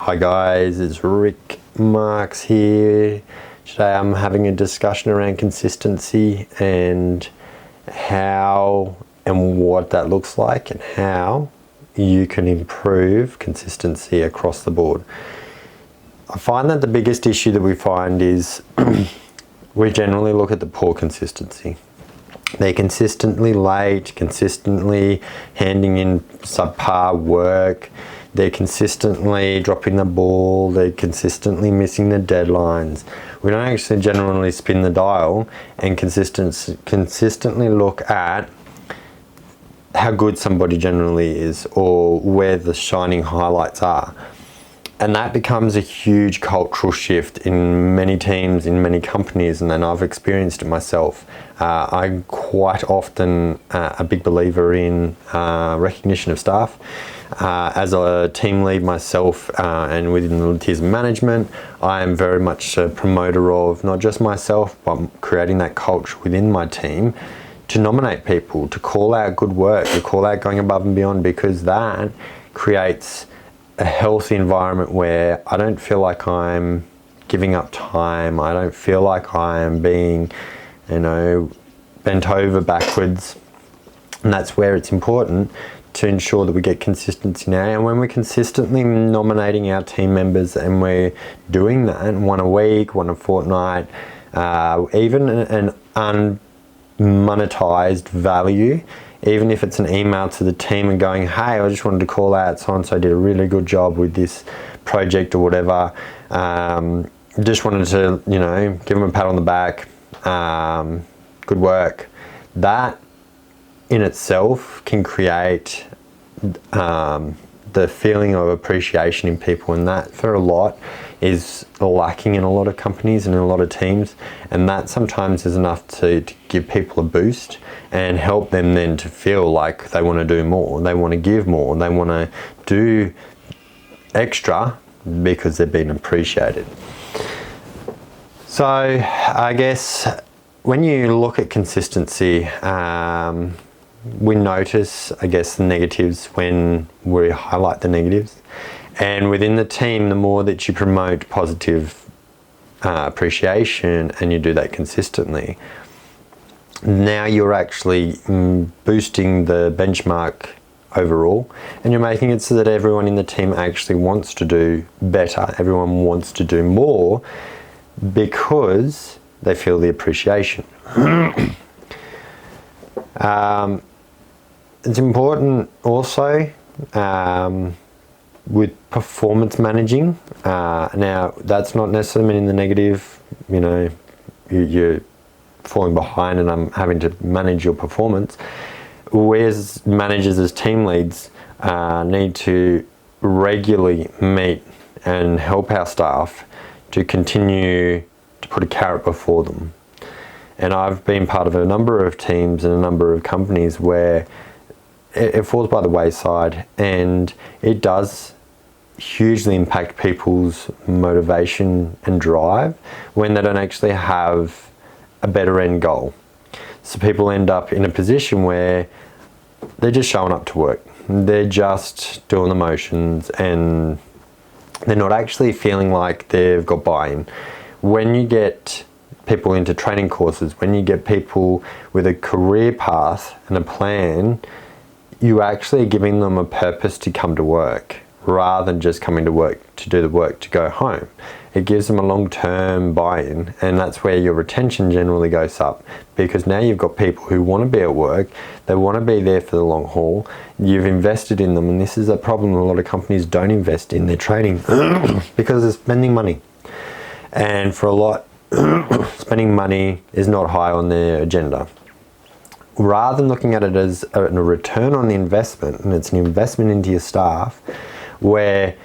Hi guys, it's Ric Marks here. Today I'm having a discussion around consistency and how and what that looks like and how you can improve consistency across the board. I find that the biggest issue that we find is we generally look at the poor consistency. They're consistently late, consistently handing in subpar work. They're consistently dropping the ball. They're consistently missing the deadlines. We don't actually generally spin the dial and consistently look at how good somebody generally is or where the shining highlights are. And that becomes a huge cultural shift in many teams, in many companies, and then I've experienced it myself. I'm quite often a big believer in recognition of staff. As a team lead myself and within the tiers of management, I am very much a promoter of not just myself, but creating that culture within my team to nominate people, to call out good work, to call out going above and beyond, because that creates a healthy environment where I don't feel like I'm giving up time. I don't feel like I am being, bent over backwards. And that's where it's important to ensure that we get consistency now. And when we're consistently nominating our team members and we're doing that one a week, one a fortnight, even an unmonetized value, even if it's an email to the team and going, hey, I just wanted to call out so-and-so did a really good job with this project or whatever. Just wanted to, give them a pat on the back. Good work. That in itself can create the feeling of appreciation in people, and that for a lot is lacking in a lot of companies and in a lot of teams, and that sometimes is enough to give people a boost and help them then to feel like they want to do more, they want to give more, they want to do extra because they've been appreciated. So I guess when you look at consistency, we notice, the negatives when we highlight the negatives. And within the team, the more that you promote positive appreciation and you do that consistently, now you're actually boosting the benchmark overall, and you're making it so that everyone in the team actually wants to do better. Everyone wants to do more because they feel the appreciation. It's important also with performance managing. Now, that's not necessarily in the negative, you're falling behind and I'm having to manage your performance. We as managers, as team leads, need to regularly meet and help our staff to continue to put a carrot before them. And I've been part of a number of teams and a number of companies where it falls by the wayside, and it does hugely impact people's motivation and drive when they don't actually have a better end goal. So people end up in a position where they're just showing up to work. They're just doing the motions and they're not actually feeling like they've got buy-in. When you get people into training courses, when you get people with a career path and a plan, you actually giving them a purpose to come to work rather than just coming to work to do the work to go home. It gives them a long-term buy-in, and that's where your retention generally goes up, because now you've got people who want to be at work, they want to be there for the long haul, you've invested in them, and this is a problem a lot of companies don't invest in their training because they're spending money. And for a lot, spending money is not high on their agenda. Rather than looking at it as a return on the investment, and it's an investment into your staff, where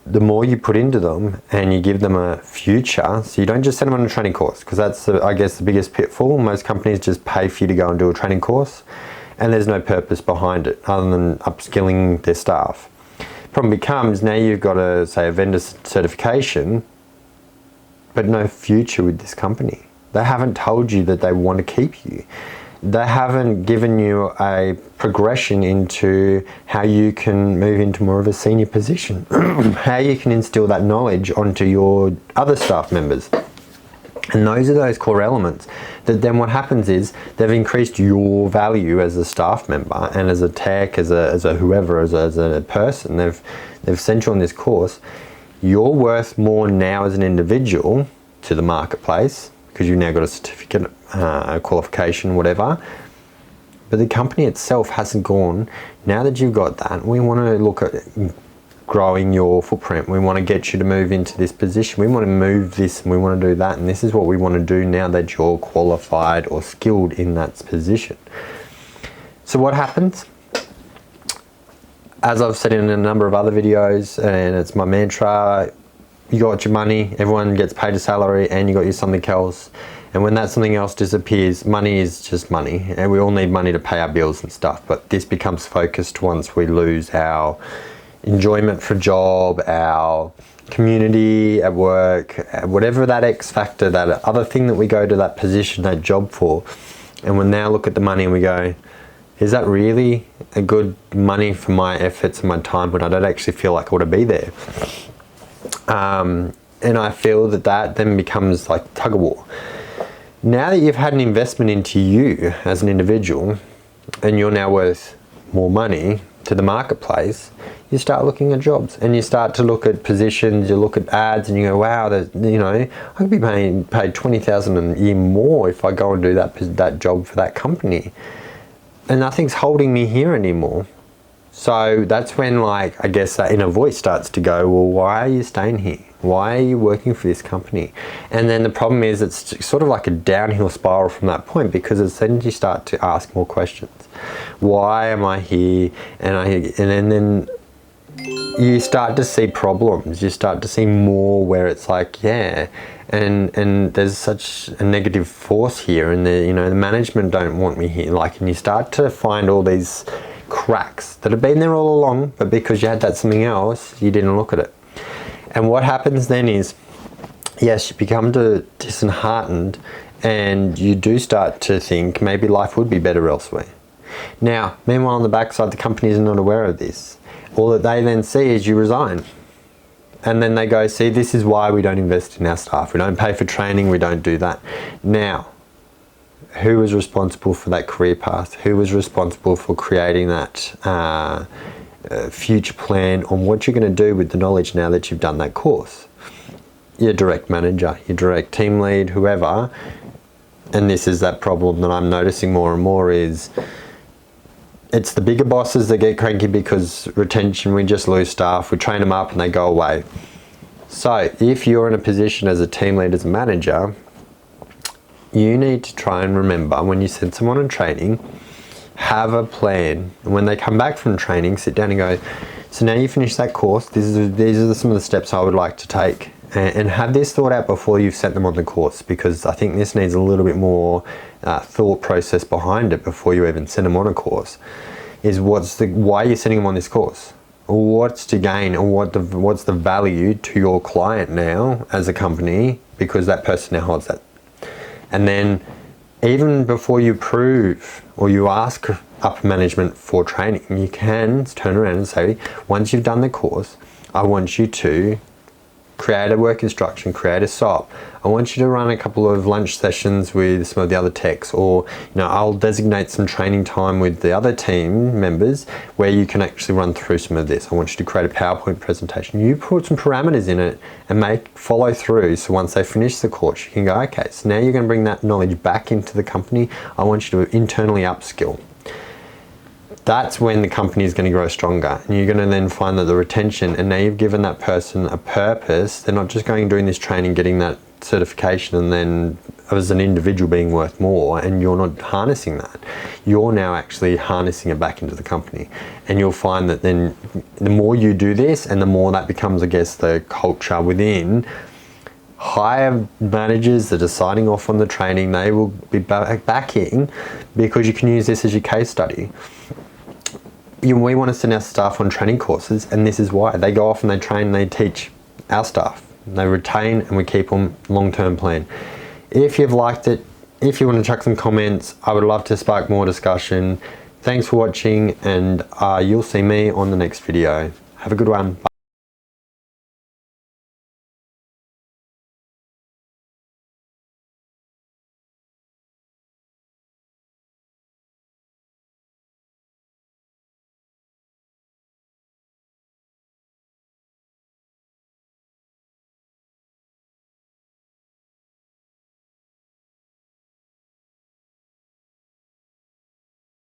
the more you put into them and you give them a future, so you don't just send them on a training course, because that's, the biggest pitfall. Most companies just pay for you to go and do a training course, and there's no purpose behind it other than upskilling their staff. Problem becomes, now you've got a vendor certification, but no future with this company. They haven't told you that they want to keep you. they haven't given you a progression into how you can move into more of a senior position, how you can instill that knowledge onto your other staff members. And those are those core elements that then what happens is they've increased your value as a staff member and as a tech, as a whoever, as a person. They've sent you on this course. You're worth more now as an individual to the marketplace because you've now got a certificate, a qualification, whatever. But the company itself hasn't gone. Now that you've got that, we want to look at growing your footprint. We want to get you to move into this position. We want to move this and we want to do that. And this is what we want to do now that you're qualified or skilled in that position. So what happens? As I've said in a number of other videos, and it's my mantra, you got your money, everyone gets paid a salary, and you got your something else. And when that something else disappears, money is just money. And we all need money to pay our bills and stuff. But this becomes focused once we lose our enjoyment for a job, our community at work, whatever that X factor, that other thing that we go to that position, that job for. And we now look at the money and we go, is that really a good money for my efforts and my time when I don't actually feel like I want to be there? And I feel that then becomes like tug of war. Now that you've had an investment into you as an individual and you're now worth more money to the marketplace, you start looking at jobs and you start to look at positions, you look at ads and you go, wow, I could be paid $20,000 a year more if I go and do that job for that company. And nothing's holding me here anymore. So that's when, like, I guess that inner voice starts to go, well, why are you staying here? Why are you working for this company? And then the problem is it's sort of like a downhill spiral from that point, because as then you start to ask more questions. Why am I here? And then you start to see problems. You start to see more where it's like, yeah, and there's such a negative force here, and the management don't want me here. And you start to find all these cracks that have been there all along, but because you had that something else, you didn't look at it. And what happens then is, yes, you become disheartened, and you do start to think maybe life would be better elsewhere. Now, meanwhile, on the backside, the company is not aware of this. All that they then see is you resign. And then they go, see, this is why we don't invest in our staff. We don't pay for training, we don't do that. Now, who was responsible for that career path? Who was responsible for creating that future plan on what you're going to do with the knowledge now that you've done that course? Your direct manager, your direct team lead, whoever. And this is that problem that I'm noticing more and more is, it's the bigger bosses that get cranky because retention, we just lose staff, we train them up and they go away. So if you're in a position as a team lead, as a manager, you need to try and remember when you send someone on training, have a plan. And when they come back from training, sit down and go, so now you finish that course, these are some of the steps I would like to take. And have this thought out before you've sent them on the course, because I think this needs a little bit more thought process behind it before you even send them on a course. Is why are you sending them on this course? What's to gain, or what's the value to your client now as a company, because that person now holds that. And then even before you prove or you ask upper management for training, you can turn around and say, once you've done the course, I want you to create a work instruction, create a SOP. I want you to run a couple of lunch sessions with some of the other techs, or I'll designate some training time with the other team members where you can actually run through some of this. I want you to create a PowerPoint presentation. You put some parameters in it and follow through. So once they finish the course, you can go, okay, so now you're going to bring that knowledge back into the company. I want you to internally upskill. That's when the company is going to grow stronger, and you're going to then find that the retention, and now you've given that person a purpose. They're not just going and doing this training, getting that certification, and then as an individual being worth more, and you're not harnessing that. You're now actually harnessing it back into the company, and you'll find that then the more you do this, and the more that becomes, I guess, the culture within. Higher managers that are signing off on the training, they will be backing, because you can use this as your case study. We want to send our staff on training courses, and this is why. They go off and they train and they teach our staff. They retain and we keep them long-term plan. If you've liked it, if you want to chuck some comments, I would love to spark more discussion. Thanks for watching, and you'll see me on the next video. Have a good one. Bye.